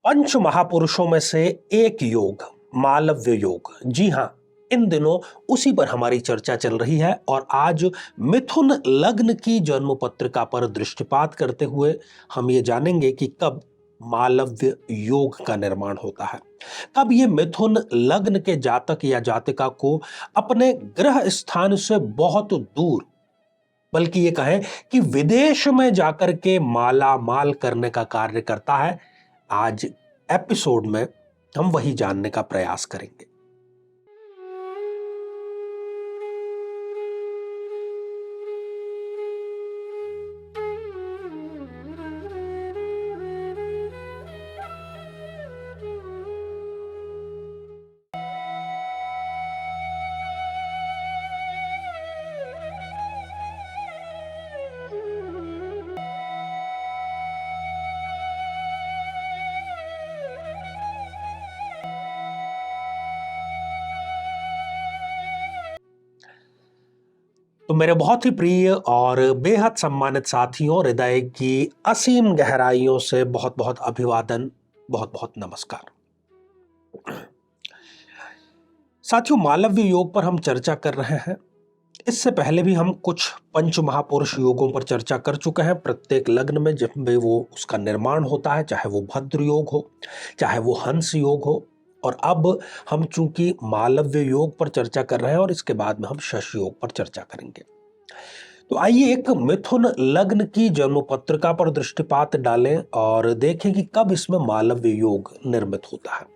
पंच महापुरुषों में से एक योग मालव्य योग। जी हां, इन दिनों उसी पर हमारी चर्चा चल रही है और आज मिथुन लग्न की जन्म पत्रिका पर दृष्टिपात करते हुए हम ये जानेंगे कि कब मालव्य योग का निर्माण होता है, कब ये मिथुन लग्न के जातक या जातिका को अपने ग्रह स्थान से बहुत दूर, बल्कि ये कहें कि विदेश में जाकर के माला माल करने का कार्य करता है। आज एपिसोड में हम वही जानने का प्रयास करेंगे। तो मेरे बहुत ही प्रिय और बेहद सम्मानित साथियों, हृदय की असीम गहराइयों से बहुत बहुत अभिवादन, बहुत बहुत नमस्कार। साथियों, मालव्य योग पर हम चर्चा कर रहे हैं। इससे पहले भी हम कुछ पंच महापुरुष योगों पर चर्चा कर चुके हैं। प्रत्येक लग्न में जब भी वो उसका निर्माण होता है, चाहे वो भद्र योग हो, चाहे वो हंस योग हो, और अब हम चूंकि मालव्य योग पर चर्चा कर रहे हैं और इसके बाद में हम शश योग पर चर्चा करेंगे। तो आइए एक मिथुन लग्न की जन्म पत्रिका पर दृष्टिपात डालें और देखें कि कब इसमें मालव्य योग निर्मित होता है।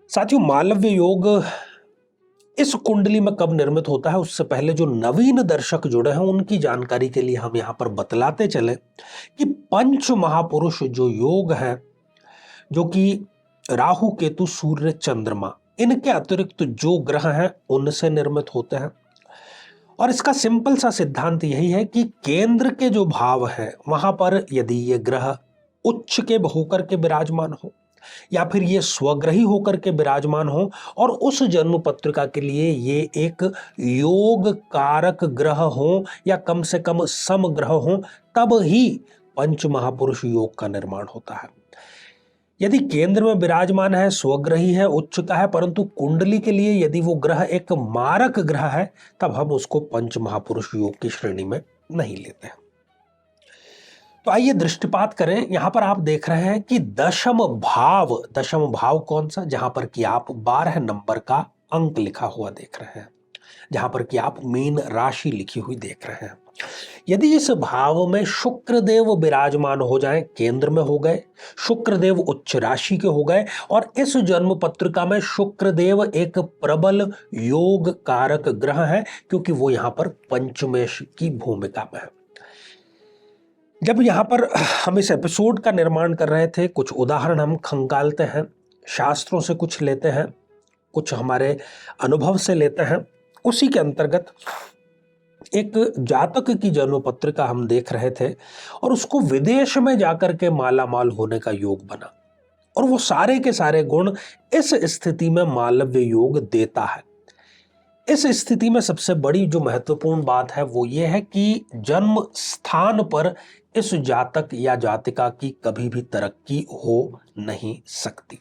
साथियों, मालव्य योग इस कुंडली में कब निर्मित होता है, उससे पहले जो नवीन दर्शक जुड़े हैं उनकी जानकारी के लिए हम यहां पर बतलाते चले कि पंच महापुरुष जो योग है, जो कि राहु केतु सूर्य चंद्रमा, इनके अतिरिक्त जो ग्रह हैं उनसे निर्मित होते हैं। और इसका सिंपल सा सिद्धांत यही है कि केंद्र के जो भाव हैं वहां पर यदि ये ग्रह उच्च के होकर के विराजमान हो या फिर ये स्वग्रही होकर के विराजमान हो और उस जन्म पत्रिका के लिए ये एक योग कारक ग्रह हो या कम से कम समग्रह हो, तब ही पंच महापुरुष योग का निर्माण होता है। यदि केंद्र में विराजमान है, स्वग्रही है, उच्च का है, परंतु कुंडली के लिए यदि वो ग्रह एक मारक ग्रह है, तब हम उसको पंच महापुरुष योग की श्रेणी में नहीं लेते हैं। तो आइए दृष्टिपात करें। यहां पर आप देख रहे हैं कि दशम भाव कौन सा, जहां पर कि आप 12 नंबर का अंक लिखा हुआ देख रहे हैं, जहां पर कि आप मीन राशि लिखी हुई देख रहे हैं। यदि इस भाव में शुक्रदेव विराजमान हो जाएं, केंद्र में हो गए, शुक्रदेव उच्च राशि के हो गए और इस जन्म पत्रिका में शुक्रदेव एक प्रबल योग कारक ग्रह है, क्योंकि वो यहां पर पंचमेश की भूमिका में है। जब यहां पर हम इस एपिसोड का निर्माण कर रहे थे, कुछ उदाहरण हम खंगालते हैं, शास्त्रों से कुछ लेते हैं, कुछ हमारे अनुभव से लेते हैं। उसी के अंतर्गत एक जातक की जन्म पत्रिका हम देख रहे थे और उसको विदेश में जाकर के मालामाल होने का योग बना, और वो सारे के सारे गुण इस स्थिति में मालव्य योग देता है। इस स्थिति में सबसे बड़ी जो महत्वपूर्ण बात है वो ये है कि जन्म स्थान पर इस जातक या जातिका की कभी भी तरक्की हो नहीं सकती।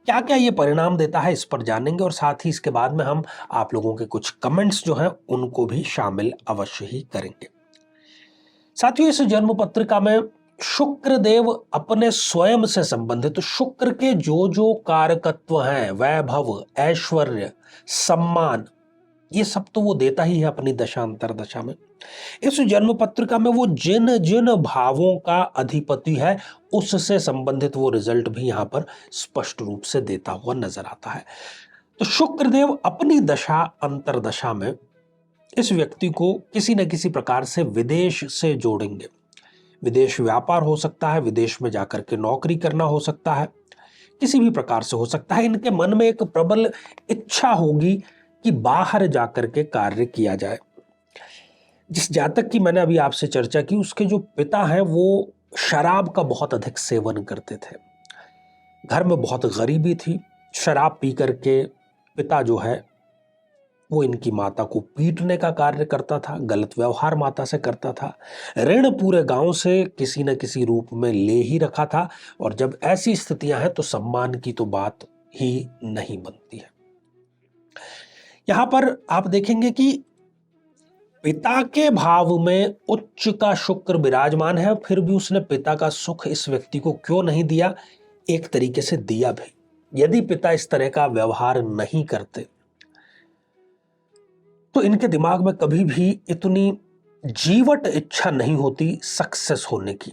क्या क्या ये परिणाम देता है, इस पर जानेंगे और साथ ही इसके बाद में हम आप लोगों के कुछ कमेंट्स जो हैं उनको भी शामिल अवश्य ही करेंगे। साथियों, इस जन्म पत्रिका में शुक्र देव अपने स्वयं से संबंधित, तो शुक्र के जो जो कारकत्व हैं, वैभव, ऐश्वर्य, सम्मान, ये सब तो वो देता ही है अपनी दशांतर दशा में। इस जन्म पत्रिका में वो जिन जिन भावों का अधिपति है उससे संबंधित वो रिजल्ट भी यहां पर स्पष्ट रूप से देता हुआ नजर आता है। तो शुक्रदेव अपनी दशा अंतरदशा में इस व्यक्ति को किसी न किसी प्रकार से विदेश से जोड़ेंगे। विदेश व्यापार हो सकता है, विदेश में जाकर के नौकरी करना हो सकता है, किसी भी प्रकार से हो सकता है। इनके मन में एक प्रबल इच्छा होगी कि बाहर जाकर के कार्य किया जाए। जिस जातक की मैंने अभी आपसे चर्चा की, उसके जो पिता हैं वो शराब का बहुत अधिक सेवन करते थे, घर में बहुत गरीबी थी, शराब पी करके पिता जो है वो इनकी माता को पीटने का कार्य करता था, गलत व्यवहार माता से करता था, ऋण पूरे गांव से किसी न किसी रूप में ले ही रखा था। और जब ऐसी स्थितियां हैं तो सम्मान की तो बात ही नहीं बनती है। यहां पर आप देखेंगे कि पिता के भाव में उच्च का शुक्र विराजमान है, फिर भी उसने पिता का सुख इस व्यक्ति को क्यों नहीं दिया? एक तरीके से दिया भी। यदि पिता इस तरह का व्यवहार नहीं करते तो इनके दिमाग में कभी भी इतनी जीवट इच्छा नहीं होती सक्सेस होने की,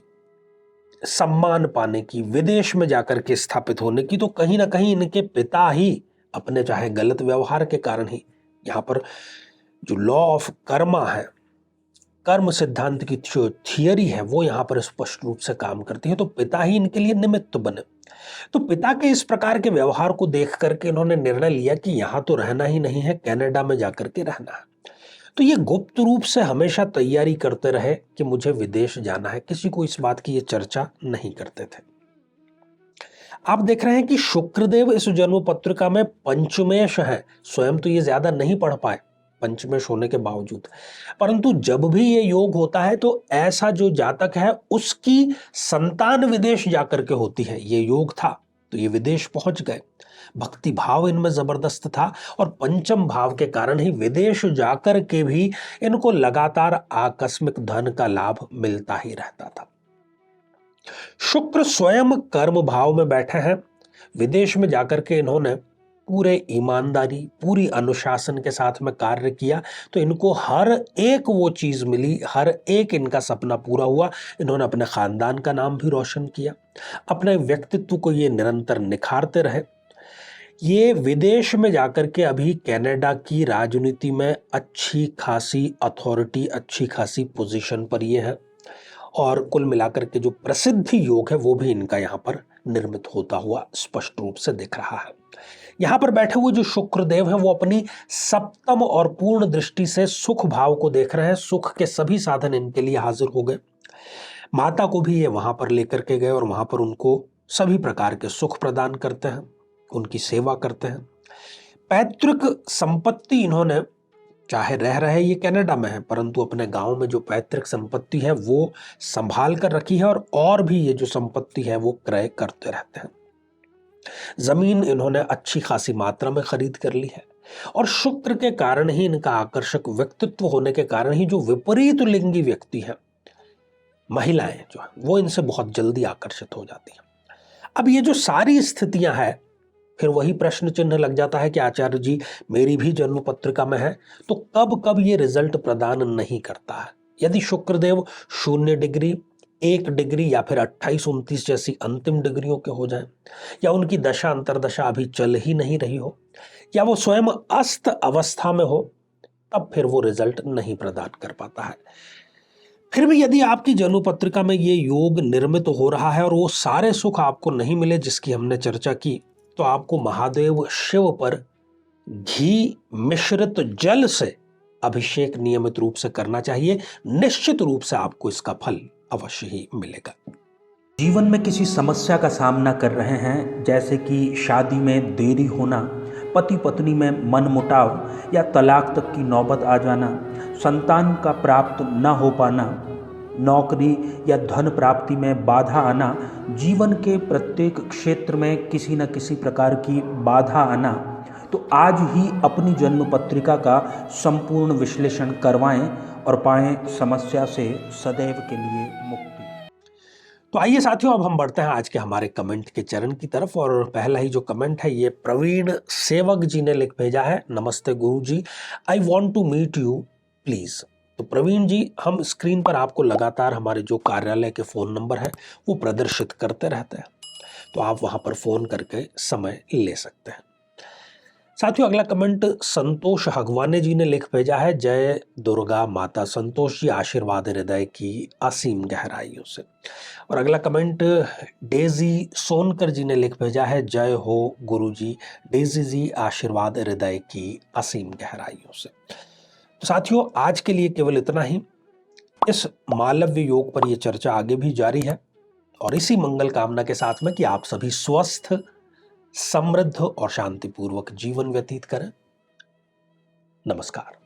सम्मान पाने की, विदेश में जाकर के स्थापित होने की। तो कहीं ना कहीं इनके पिता ही अपने चाहे गलत व्यवहार के कारण ही, यहां पर जो लॉ ऑफ कर्मा है, कर्म सिद्धांत की जो थियरी है, वो यहां पर स्पष्ट रूप से काम करती है। तो पिता ही इनके लिए निमित्त बने। तो पिता के इस प्रकार के व्यवहार को देख करके इन्होंने निर्णय लिया कि यहां तो रहना ही नहीं है, कनाडा में जाकर के रहना है। तो ये गुप्त रूप से हमेशा तैयारी करते रहे कि मुझे विदेश जाना है, किसी को इस बात की ये चर्चा नहीं करते थे। आप देख रहे हैं कि शुक्रदेव इस जन्म पत्रिका में पंचमेश है। स्वयं तो ये ज्यादा नहीं पढ़ पाए पंचमेश होने के बावजूद, परंतु जब भी ये योग होता है तो ऐसा जो जातक है उसकी संतान विदेश जाकर के होती है। ये योग था तो ये विदेश पहुंच गए, भक्ति भाव इनमें जबरदस्त था और पंचम भाव के कारण ही विदेश जाकर के भी इनको लगातार आकस्मिक धन का लाभ मिलता ही रहता था। शुक्र स्वयं कर्म भाव में बैठे हैं। विदेश में जाकर के इन्होंने पूरे ईमानदारी, पूरी अनुशासन के साथ में कार्य किया तो इनको हर एक वो चीज मिली, हर एक इनका सपना पूरा हुआ। इन्होंने अपने खानदान का नाम भी रोशन किया, अपने व्यक्तित्व को ये निरंतर निखारते रहे। ये विदेश में जाकर के अभी कनाडा की राजनीति में अच्छी खासी अथॉरिटी, अच्छी खासी पोजीशन पर ये है और कुल मिलाकर के जो प्रसिद्धि योग है वो भी इनका यहाँ पर निर्मित होता हुआ स्पष्ट रूप से दिख रहा है। यहाँ पर बैठे हुए जो शुक्रदेव हैं वो अपनी सप्तम और पूर्ण दृष्टि से सुख भाव को देख रहे हैं। सुख के सभी साधन इनके लिए हाजिर हो गए। माता को भी ये वहां पर लेकर के गए और वहां पर उनको सभी प्रकार के सुख प्रदान करते हैं, उनकी सेवा करते हैं। पैतृक संपत्ति इन्होंने, चाहे रह रहे ये कनाडा में है परंतु अपने गांव में जो पैतृक संपत्ति है वो संभाल कर रखी है और भी ये जो संपत्ति है वो क्रय करते रहते हैं। जमीन इन्होंने अच्छी खासी मात्रा में खरीद कर ली है और शुक्र के कारण ही, इनका आकर्षक व्यक्तित्व होने के कारण ही जो विपरीत लिंगी व्यक्ति है, महिलाएं जो है वो इनसे बहुत जल्दी आकर्षित हो जाती हैं। अब ये जो सारी स्थितियां हैं, फिर वही प्रश्न चिन्ह लग जाता है कि आचार्य जी मेरी भी जन्म पत्रिका में है तो कब कब ये रिजल्ट प्रदान नहीं करता है। यदि शुक्रदेव 0 डिग्री, 1 डिग्री या फिर 28-29 जैसी अंतिम डिग्रियों के हो जाएं, या उनकी दशा अंतरदशा अभी चल ही नहीं रही हो, या वो स्वयं अस्त अवस्था में हो, तब फिर वो रिजल्ट नहीं प्रदान कर पाता है। फिर भी यदि आपकी जन्म पत्रिका में ये योग निर्मित हो रहा है और वो सारे सुख आपको नहीं मिले जिसकी हमने चर्चा की, तो आपको महादेव शिव पर घी मिश्रित जल से अभिषेक नियमित रूप से करना चाहिए। निश्चित रूप से आपको इसका फल अवश्य ही मिलेगा। जीवन में किसी समस्या का सामना कर रहे हैं, जैसे कि शादी में देरी होना, पति पत्नी में मनमुटाव या तलाक तक की नौबत आ जाना, संतान का प्राप्त न हो पाना, नौकरी या धन प्राप्ति में बाधा आना, जीवन के प्रत्येक क्षेत्र में किसी न किसी प्रकार की बाधा आना, तो आज ही अपनी जन्म पत्रिका का संपूर्ण विश्लेषण करवाएं और पाएं समस्या से सदैव के लिए मुक्ति। तो आइए साथियों, अब हम बढ़ते हैं आज के हमारे कमेंट के चरण की तरफ। और पहला ही जो कमेंट है ये प्रवीण सेवक जी ने लिख भेजा है। नमस्ते गुरुजी, I want to meet you please. तो प्रवीण जी, हम स्क्रीन पर आपको लगातार हमारे जो कार्यालय के फ़ोन नंबर है वो प्रदर्शित करते रहते हैं, तो आप वहां पर फ़ोन करके समय ले सकते हैं। साथियों, अगला कमेंट संतोष हगवाने जी ने लिख भेजा है। जय दुर्गा माता। संतोष जी, आशीर्वाद हृदय की असीम गहराइयों से। और अगला कमेंट डेजी सोनकर जी ने लिख भेजा है। जय हो गुरुजी। डेजी जी, आशीर्वाद हृदय की असीम गहराइयों से। तो साथियों, आज के लिए केवल इतना ही। इस मालव्य योग पर यह चर्चा आगे भी जारी है और इसी मंगल कामना के साथ में कि आप सभी स्वस्थ, समृद्ध और शांतिपूर्वक जीवन व्यतीत करें। नमस्कार।